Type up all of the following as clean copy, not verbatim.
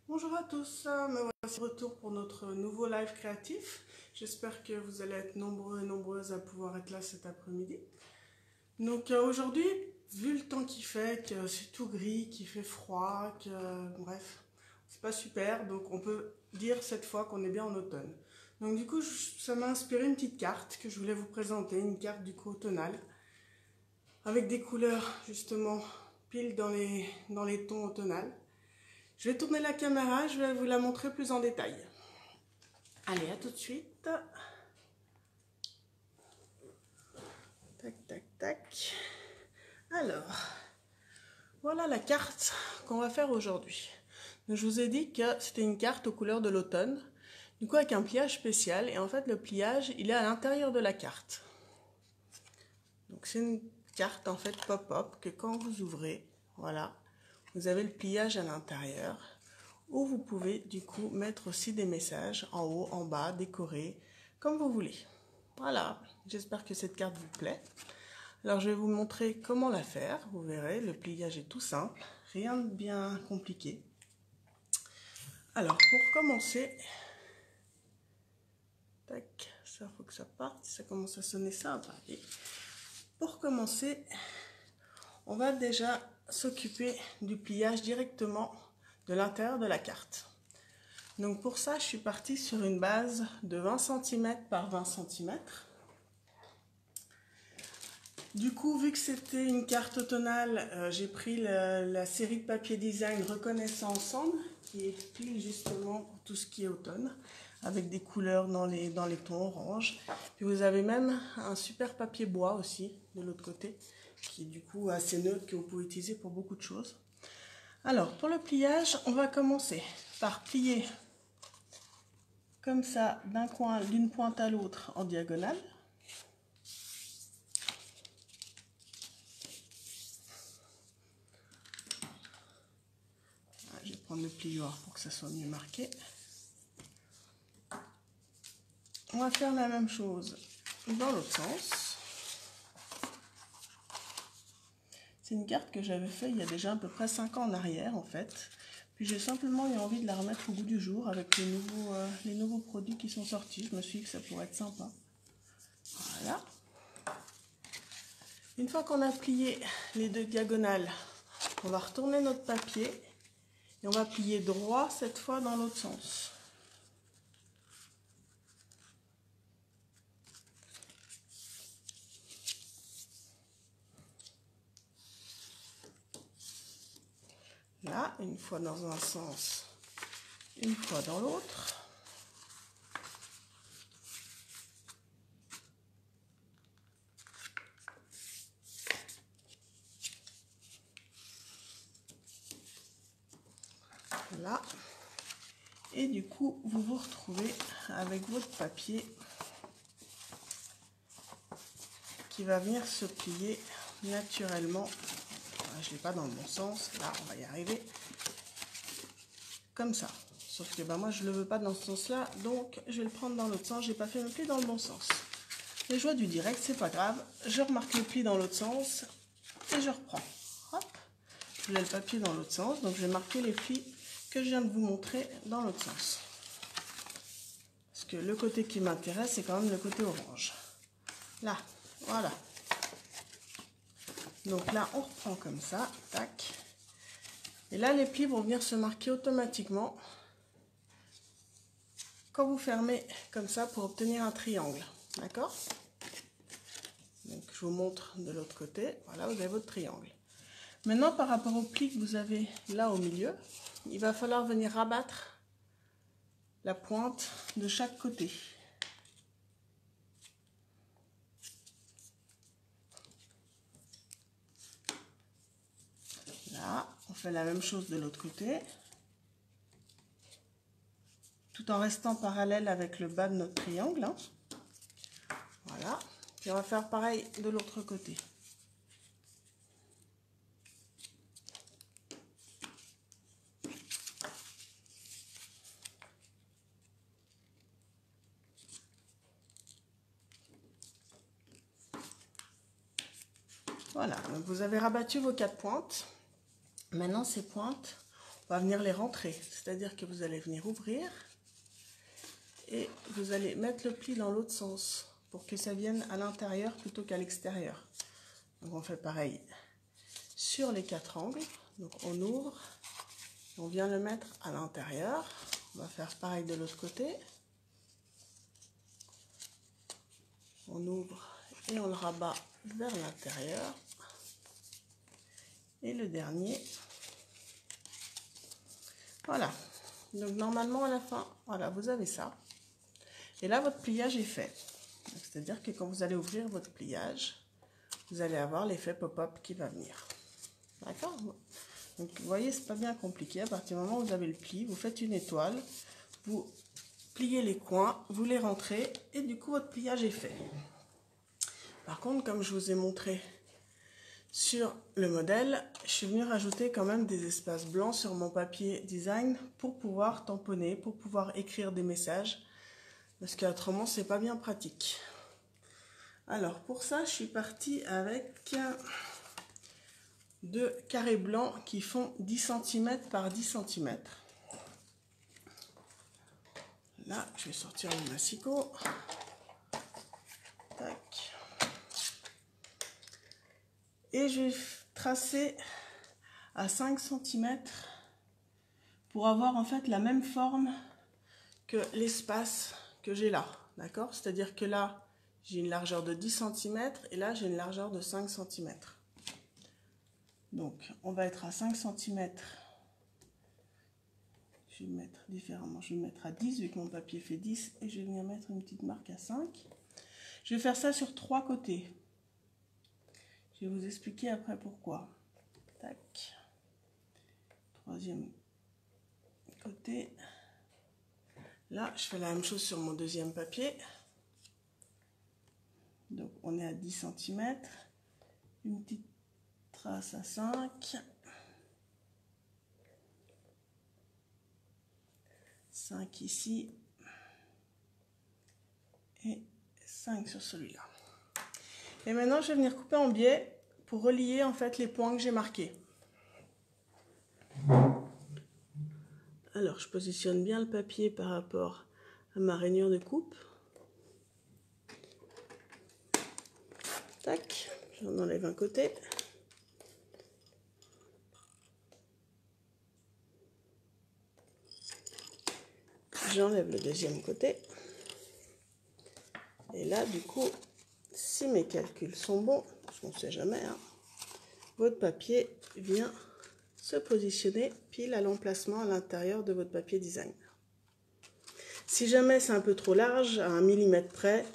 Bonjour à tous, me voici de retour pour notre nouveau live créatif. J'espère que vous allez être nombreux et nombreuses à pouvoir être là cet après-midi. Donc aujourd'hui, vu le temps qu'il fait, que c'est tout gris, qu'il fait froid, que bref, c'est pas super, donc on peut dire cette fois qu'on est bien en automne. Donc du coup, ça m'a inspiré une petite carte que je voulais vous présenter, une carte du coup automnale, avec des couleurs justement pile dans les tons automnales. Je vais tourner la caméra, je vais vous la montrer plus en détail. Allez, à tout de suite. Tac, tac, tac. Alors, voilà la carte qu'on va faire aujourd'hui. Je vous ai dit que c'était une carte aux couleurs de l'automne, du coup avec un pliage spécial. Et en fait, le pliage, il est à l'intérieur de la carte. Donc c'est une carte en fait pop-up que quand vous ouvrez, voilà, vous avez le pliage à l'intérieur, où vous pouvez du coup mettre aussi des messages en haut, en bas, décorés, comme vous voulez. Voilà, j'espère que cette carte vous plaît. Alors je vais vous montrer comment la faire, vous verrez, le pliage est tout simple, rien de bien compliqué. Alors pour commencer, tac, ça faut que ça parte, ça commence à sonner, ça va parler. Pour commencer, on va déjà s'occuper du pliage directement de l'intérieur de la carte. Donc pour ça, je suis partie sur une base de 20 cm par 20 cm. Du coup, vu que c'était une carte automnale, j'ai pris la série de papier design Reconnaissant Ensemble, qui est pile justement pour tout ce qui est automne, avec des couleurs dans les tons orange. Puis vous avez même un super papier bois aussi, de l'autre côté, qui est du coup assez neutre, que vous pouvez utiliser pour beaucoup de choses. Alors, pour le pliage, on va commencer par plier comme ça, d'une pointe à l'autre en diagonale. Je vais prendre le plioir pour que ça soit mieux marqué. On va faire la même chose dans l'autre sens. C'est une carte que j'avais faite il y a déjà à peu près 5 ans en arrière en fait. Puis j'ai simplement eu envie de la remettre au goût du jour avec les nouveaux produits qui sont sortis. Je me suis dit que ça pourrait être sympa. Voilà. Une fois qu'on a plié les deux diagonales, on va retourner notre papier et on va plier droit cette fois dans l'autre sens. Là, une fois dans un sens, une fois dans l'autre. Là. Et du coup, vous vous retrouvez avec votre papier qui va venir se plier naturellement. Je ne l'ai pas dans le bon sens. Là, on va y arriver. Comme ça. Sauf que moi, je ne le veux pas dans ce sens-là. Donc, je vais le prendre dans l'autre sens. Je n'ai pas fait le pli dans le bon sens. Les joies du direct, c'est pas grave. Je remarque le pli dans l'autre sens. Et je reprends. Hop. Je mets le papier dans l'autre sens. Donc, je vais marquer les plis que je viens de vous montrer dans l'autre sens. Parce que le côté qui m'intéresse, c'est quand même le côté orange. Là, voilà. Donc là, on reprend comme ça, tac. Et là, les plis vont venir se marquer automatiquement quand vous fermez comme ça pour obtenir un triangle. D'accord? Donc, je vous montre de l'autre côté. Voilà, vous avez votre triangle. Maintenant, par rapport au pli que vous avez là au milieu, il va falloir venir rabattre la pointe de chaque côté. Là, on fait la même chose de l'autre côté, tout en restant parallèle avec le bas de notre triangle. Hein. Voilà. Puis on va faire pareil de l'autre côté. Voilà, donc vous avez rabattu vos 4 pointes. Maintenant, ces pointes, on va venir les rentrer. C'est-à-dire que vous allez venir ouvrir et vous allez mettre le pli dans l'autre sens pour que ça vienne à l'intérieur plutôt qu'à l'extérieur. Donc on fait pareil sur les 4 angles. Donc on ouvre, on vient le mettre à l'intérieur. On va faire pareil de l'autre côté. On ouvre et on le rabat vers l'intérieur. Et le dernier. Voilà. Donc normalement à la fin, voilà, vous avez ça. Et là, votre pliage est fait. C'est-à-dire que quand vous allez ouvrir votre pliage, vous allez avoir l'effet pop-up qui va venir. D'accord? Donc vous voyez, c'est pas bien compliqué. À partir du moment où vous avez le pli, vous faites une étoile, vous pliez les coins, vous les rentrez et du coup votre pliage est fait. Par contre, comme je vous ai montré sur le modèle, je suis venue rajouter quand même des espaces blancs sur mon papier design pour pouvoir tamponner, pour pouvoir écrire des messages, parce qu'autrement c'est pas bien pratique. Alors pour ça, je suis partie avec 2 carrés blancs qui font 10 cm par 10 cm. Là, je vais sortir mon massicot. Tac. Et je vais tracer à 5 cm pour avoir en fait la même forme que l'espace que j'ai là. D'accord? C'est-à-dire que là, j'ai une largeur de 10 cm et là, j'ai une largeur de 5 cm. Donc, on va être à 5 cm. Je vais mettre différemment. Je vais mettre à 10 vu que mon papier fait 10 et je vais venir mettre une petite marque à 5. Je vais faire ça sur 3 côtés. Je vais vous expliquer après pourquoi. Tac. 3e côté. Là, je fais la même chose sur mon 2e papier. Donc, on est à 10 cm. Une petite trace à 5. 5 ici. Et 5 sur celui-là. Et maintenant, je vais venir couper en biais pour relier en fait les points que j'ai marqués. Alors, je positionne bien le papier par rapport à ma rainure de coupe. Tac, j'en enlève un côté. J'enlève le 2e côté. Et là, du coup, si mes calculs sont bons, parce qu'on ne sait jamais, hein, votre papier vient se positionner pile à l'emplacement à l'intérieur de votre papier design. Si jamais c'est un peu trop large, à 1 mm près,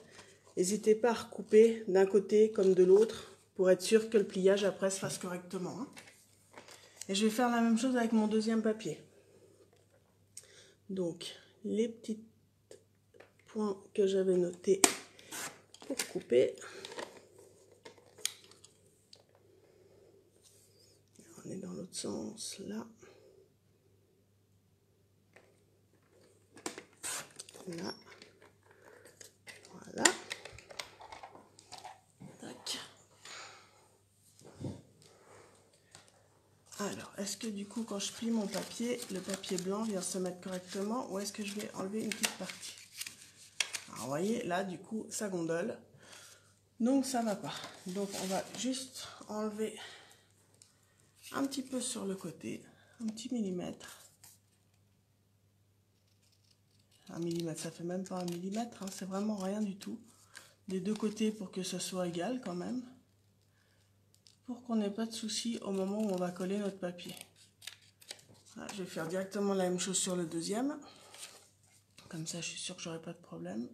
n'hésitez pas à recouper d'un côté comme de l'autre pour être sûr que le pliage après se fasse correctement. Hein. Et je vais faire la même chose avec mon 2e papier. Donc, les petits points que j'avais notés pour couper. On est dans l'autre sens, là. Là. Voilà. Tac. Alors, est-ce que du coup, quand je plie mon papier, le papier blanc vient se mettre correctement ou est-ce que je vais enlever une petite partie? Alors, vous voyez, là, du coup, ça gondole. Donc, ça va pas. Donc, on va juste enlever un petit peu sur le côté, un petit millimètre. 1 mm, ça fait même pas 1 mm, hein, c'est vraiment rien du tout. Des deux côtés pour que ce soit égal quand même. Pour qu'on n'ait pas de soucis au moment où on va coller notre papier. Voilà, je vais faire directement la même chose sur le 2e. Comme ça, je suis sûre que j'aurai pas de problème.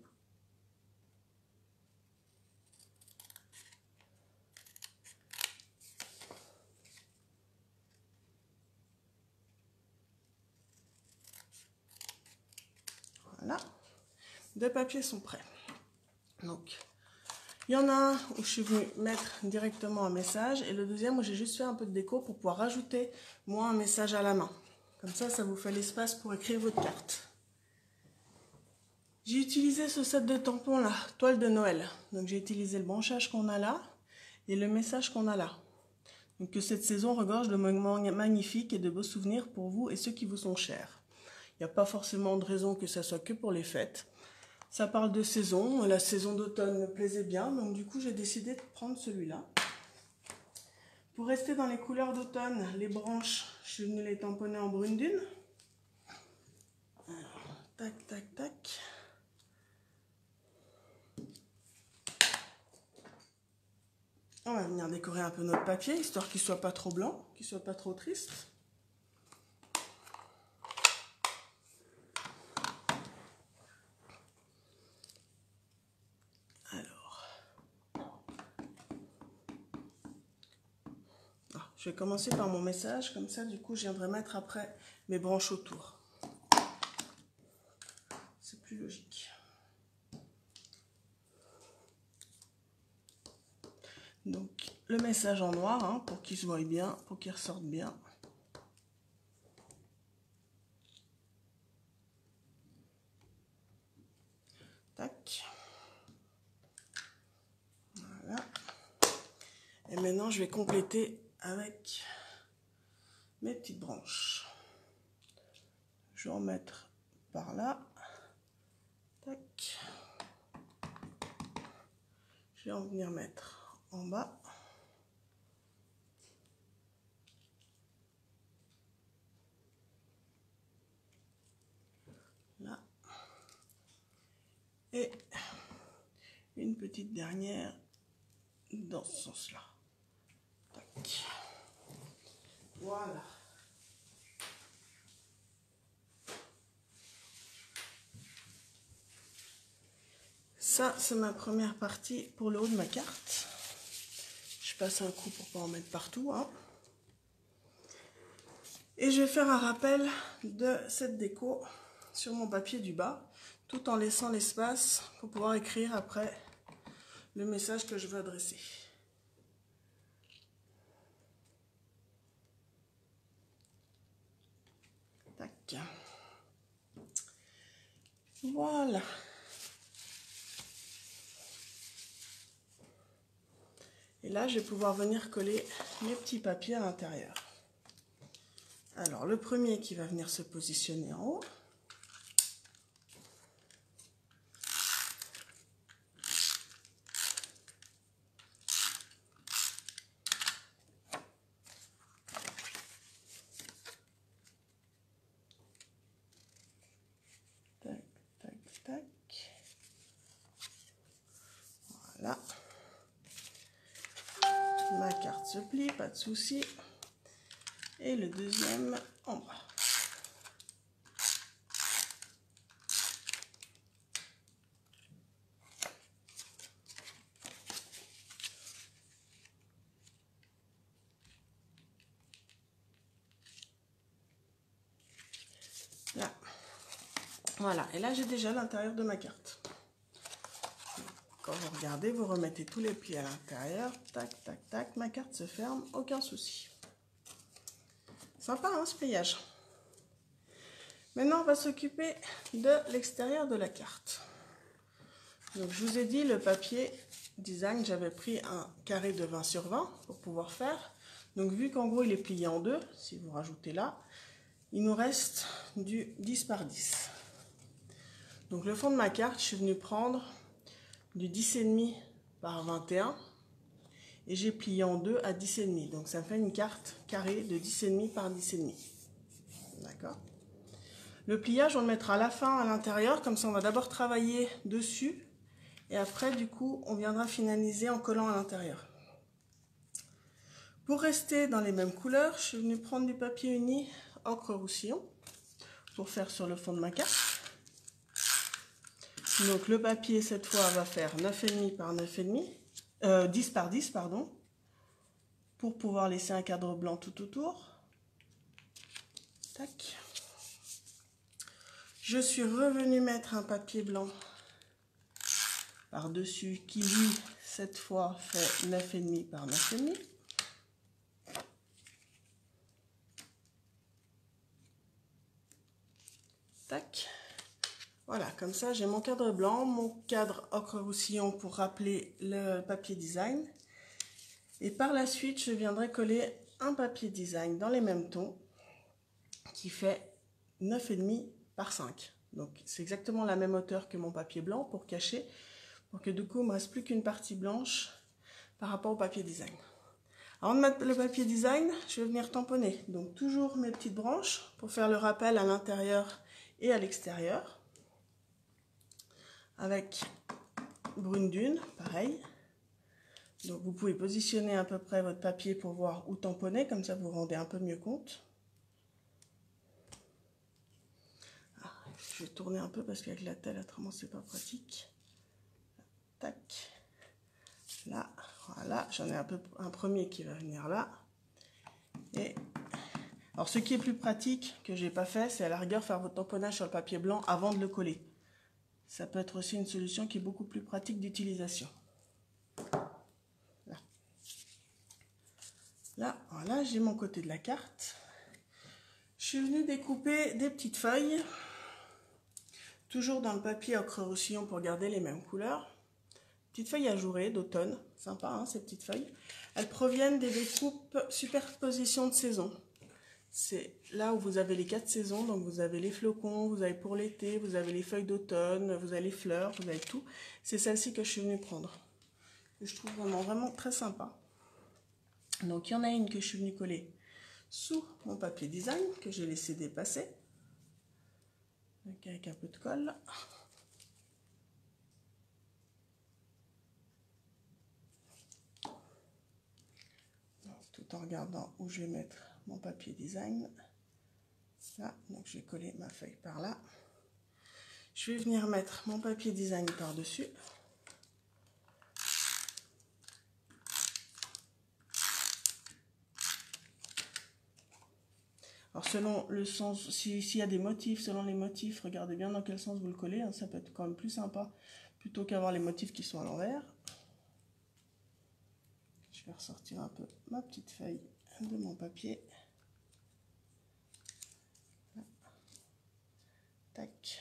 Voilà. 2 papiers sont prêts. Donc, il y en a un où je suis venue mettre directement un message et le 2e où j'ai juste fait un peu de déco pour pouvoir rajouter moi un message à la main. Comme ça, ça vous fait l'espace pour écrire votre carte. J'ai utilisé ce set de tampons là, toile de Noël. Donc j'ai utilisé le branchage qu'on a là et le message qu'on a là. Donc, que cette saison regorge de moments magnifiques et de beaux souvenirs pour vous et ceux qui vous sont chers. Il n'y a pas forcément de raison que ça soit que pour les fêtes. Ça parle de saison. La saison d'automne me plaisait bien, donc du coup j'ai décidé de prendre celui-là. Pour rester dans les couleurs d'automne, les branches, je suis venue les tamponner en brune dune. Alors, tac, tac, tac. On va venir décorer un peu notre papier, histoire qu'il ne soit pas trop blanc, qu'il ne soit pas trop triste. Je vais commencer par mon message, comme ça du coup je viendrai mettre après mes branches autour. C'est plus logique. Donc le message en noir, hein, pour qu'il se voie bien, pour qu'il ressorte bien. Tac. Voilà. Et maintenant je vais compléter avec mes petites branches. Je vais en mettre par là. Tac. Je vais en venir mettre en bas. Là. Et une petite dernière dans ce sens-là. Tac. Voilà. Ça, c'est ma première partie pour le haut de ma carte. Je passe un coup pour pas en mettre partout, hein. Et je vais faire un rappel de cette déco sur mon papier du bas, tout en laissant l'espace pour pouvoir écrire après le message que je veux adresser. Tac. Voilà. Et là, je vais pouvoir venir coller mes petits papiers à l'intérieur. Alors, le premier qui va venir se positionner en haut. Tac, tac, tac. Voilà. Ma carte se plie, pas de souci. Et le deuxième en bas. Là. Voilà, et là j'ai déjà l'intérieur de ma carte. Quand vous regardez, vous remettez tous les plis à l'intérieur. Tac, tac, tac, ma carte se ferme, aucun souci. Sympa, hein, ce pliage. Maintenant, on va s'occuper de l'extérieur de la carte. Donc, je vous ai dit, le papier design, j'avais pris un carré de 20 sur 20 pour pouvoir faire. Donc, vu qu'en gros, il est plié en deux, si vous rajoutez là, il nous reste du 10 par 10. Donc, le fond de ma carte, je suis venue prendre du 10,5 par 21 et j'ai plié en deux à 10,5. Donc, ça fait une carte carrée de 10,5 par 10,5. D'accord ? Le pliage, on le mettra à la fin à l'intérieur, comme ça on va d'abord travailler dessus et après du coup on viendra finaliser en collant à l'intérieur. Pour rester dans les mêmes couleurs, je suis venue prendre du papier uni ocre roussillon pour faire sur le fond de ma carte. Donc le papier cette fois va faire 9,5 par 9,5, 10 par 10 pardon, pour pouvoir laisser un cadre blanc tout autour. Tac. Je suis revenue mettre un papier blanc par-dessus qui lui, cette fois, fait 9,5 par 9,5. Tac. Voilà, comme ça, j'ai mon cadre blanc, mon cadre ocre roussillon pour rappeler le papier design. Et par la suite, je viendrai coller un papier design dans les mêmes tons qui fait 9,5 par 5. Donc c'est exactement la même hauteur que mon papier blanc pour cacher, pour que du coup il ne me reste plus qu'une partie blanche par rapport au papier design. Avant de mettre le papier design, je vais venir tamponner. Donc toujours mes petites branches pour faire le rappel à l'intérieur et à l'extérieur. Avec brune dune, pareil. Donc vous pouvez positionner à peu près votre papier pour voir où tamponner, comme ça vous vous rendez un peu mieux compte. Ah, je vais tourner un peu parce qu'avec la telle, autrement c'est pas pratique. Tac. Là, voilà, j'en ai un premier qui va venir là. Et alors ce qui est plus pratique, que j'ai pas fait, c'est à la rigueur faire votre tamponnage sur le papier blanc avant de le coller. Ça peut être aussi une solution qui est beaucoup plus pratique d'utilisation. Là, voilà, j'ai mon côté de la carte. Je suis venue découper des petites feuilles, toujours dans le papier ocre-roussillon pour garder les mêmes couleurs. Petites feuilles ajourées d'automne, sympa hein, ces petites feuilles. Elles proviennent des découpes superposition de saison. C'est là où vous avez les 4 saisons, donc vous avez les flocons, vous avez pour l'été, vous avez les feuilles d'automne, vous avez les fleurs, vous avez tout. C'est celle-ci que je suis venue prendre. Que je trouve vraiment très sympa. Donc il y en a une que je suis venue coller sous mon papier design que j'ai laissé dépasser. Donc avec un peu de colle. Donc, tout en regardant où je vais mettre mon papier design. Là, donc je vais coller ma feuille par là. Je vais venir mettre mon papier design par-dessus. Alors selon le sens, s'il y a des motifs, selon les motifs, regardez bien dans quel sens vous le collez, hein, ça peut être quand même plus sympa plutôt qu'avoir les motifs qui sont à l'envers. Je vais ressortir un peu ma petite feuille de mon papier. Tac.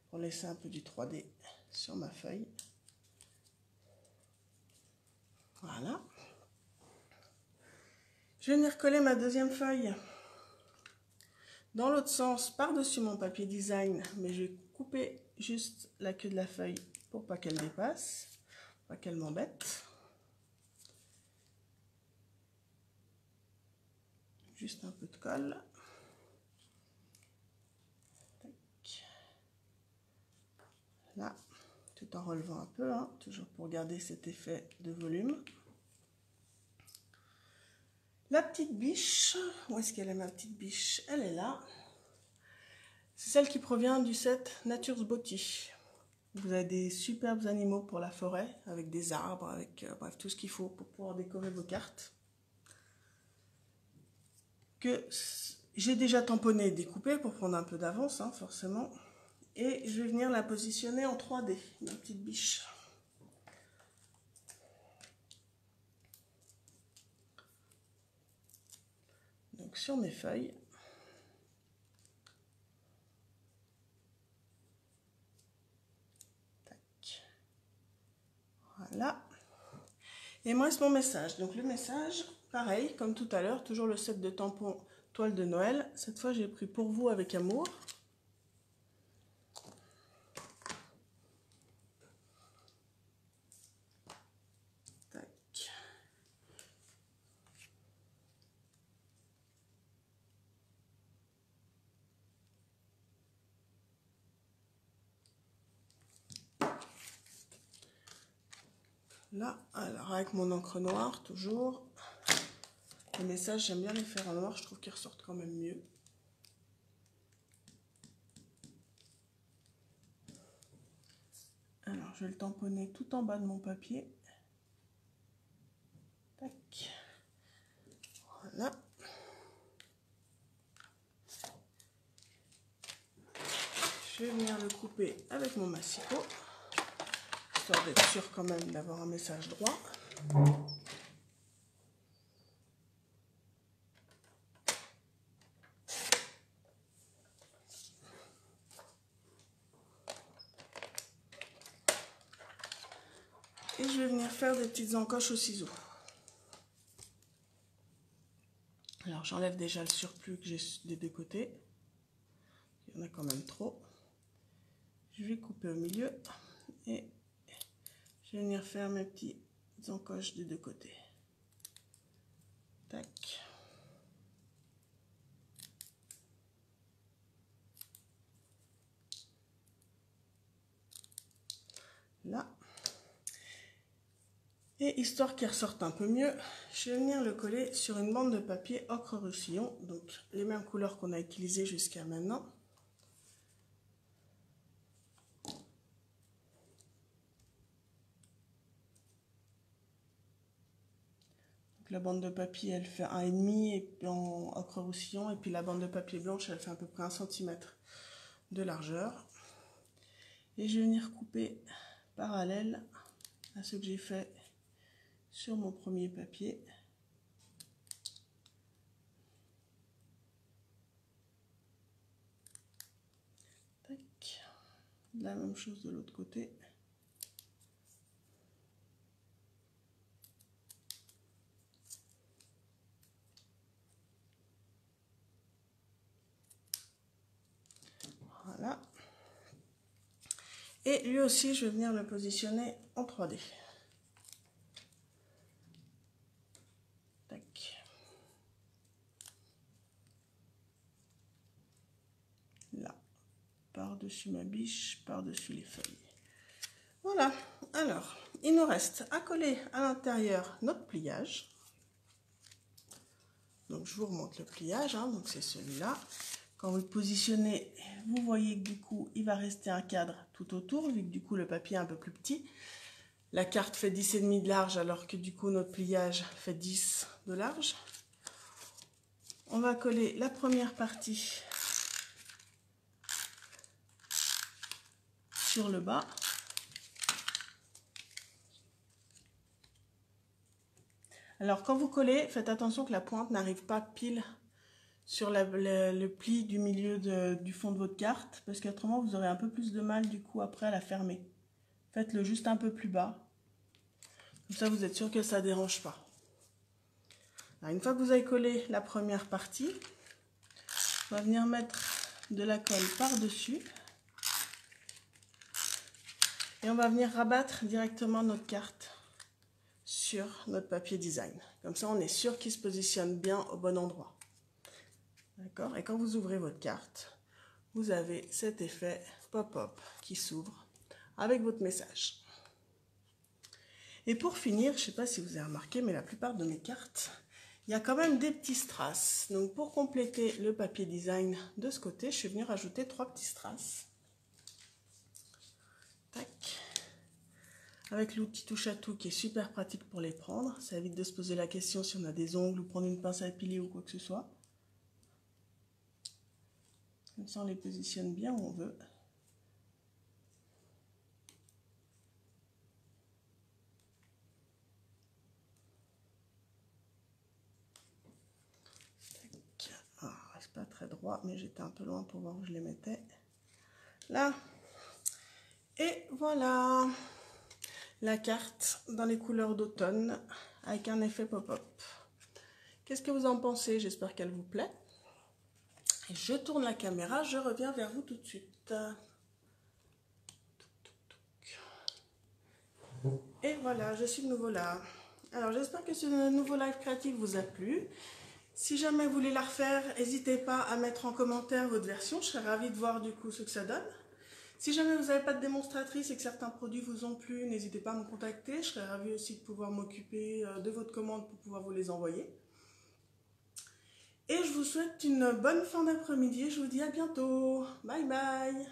Pour laisser un peu du 3D sur ma feuille. Voilà. Je vais venir coller ma deuxième feuille dans l'autre sens par-dessus mon papier design, mais je vais couper juste la queue de la feuille pour pas qu'elle dépasse, pas qu'elle m'embête. Juste un peu de colle. Tac. Là, tout en relevant un peu, hein, toujours pour garder cet effet de volume. La petite biche, où est-ce qu'elle est ma petite biche? Elle est là. C'est celle qui provient du set Nature's Beauty. Vous avez des superbes animaux pour la forêt, avec des arbres, avec bref, tout ce qu'il faut pour pouvoir décorer vos cartes. Que j'ai déjà tamponné et découpé pour prendre un peu d'avance, hein, forcément. Et je vais venir la positionner en 3D, ma petite biche. Donc sur mes feuilles. Tac. Voilà. Et moi, c'est mon message. Donc le message, pareil, comme tout à l'heure, toujours le set de tampons toile de Noël. Cette fois, j'ai pris Pour vous avec amour. Tac. Là, alors avec mon encre noire, toujours. Les messages, j'aime bien les faire en noir, je trouve qu'ils ressortent quand même mieux. Alors, je vais le tamponner tout en bas de mon papier. Tac. Voilà. Je vais venir le couper avec mon massicot, histoire d'être sûr quand même d'avoir un message droit. Et je vais venir faire des petites encoches au ciseau. j'enlève déjà le surplus que j'ai des deux côtés. Il y en a quand même trop. Je vais couper au milieu et je vais venir faire mes petits encoches des deux côtés. Tac. Là. Et histoire qu'il ressorte un peu mieux, je vais venir le coller sur une bande de papier ocre roussillon, donc les mêmes couleurs qu'on a utilisées jusqu'à maintenant. Donc la bande de papier elle fait 1,5 en ocre roussillon, et puis la bande de papier blanche elle fait à peu près 1 cm de largeur. Et je vais venir couper parallèle à ce que j'ai fait sur mon premier papier. Tac. La même chose de l'autre côté. Voilà. Et lui aussi, je vais venir le positionner en 3D. Tac. Là. Par-dessus ma biche, par-dessus les feuilles. Voilà. Alors, il nous reste à coller à l'intérieur notre pliage. Donc, je vous remonte le pliage. Hein, donc, c'est celui-là. Quand vous le positionnez, vous voyez que du coup, il va rester un cadre tout autour, vu que du coup, le papier est un peu plus petit. La carte fait 10,5 de large, alors que du coup, notre pliage fait 10 de large. On va coller la première partie sur le bas. Alors, quand vous collez, faites attention que la pointe n'arrive pas pile sur le pli du milieu du fond de votre carte, parce qu'autrement vous aurez un peu plus de mal du coup après à la fermer. Faites-le juste un peu plus bas, comme ça vous êtes sûr que ça ne dérange pas. Alors, une fois que vous avez collé la première partie, on va venir mettre de la colle par-dessus et on va venir rabattre directement notre carte sur notre papier design. Comme ça on est sûr qu'il se positionne bien au bon endroit. D'accord? Et quand vous ouvrez votre carte, vous avez cet effet pop-up qui s'ouvre avec votre message. Et pour finir, je ne sais pas si vous avez remarqué, mais la plupart de mes cartes, il y a quand même des petits strass. Donc pour compléter le papier design de ce côté, je suis venue rajouter 3 petits strass. Tac. Avec l'outil touche à tout qui est super pratique pour les prendre. Ça évite de se poser la question si on a des ongles ou prendre une pince à épiler ou quoi que ce soit. Comme ça, on les positionne bien où on veut. Ah, reste pas très droit, mais j'étais un peu loin pour voir où je les mettais. Là. Et voilà la carte dans les couleurs d'automne avec un effet pop-up. Qu'est-ce que vous en pensez? J'espère qu'elle vous plaît. Et je tourne la caméra, je reviens vers vous tout de suite. Et voilà, je suis de nouveau là. Alors j'espère que ce nouveau live créatif vous a plu. Si jamais vous voulez la refaire, n'hésitez pas à mettre en commentaire votre version. Je serais ravie de voir du coup ce que ça donne. Si jamais vous n'avez pas de démonstratrice et que certains produits vous ont plu, n'hésitez pas à me contacter. Je serais ravie aussi de pouvoir m'occuper de votre commande pour pouvoir vous les envoyer. Et je vous souhaite une bonne fin d'après-midi. Je vous dis à bientôt. Bye bye.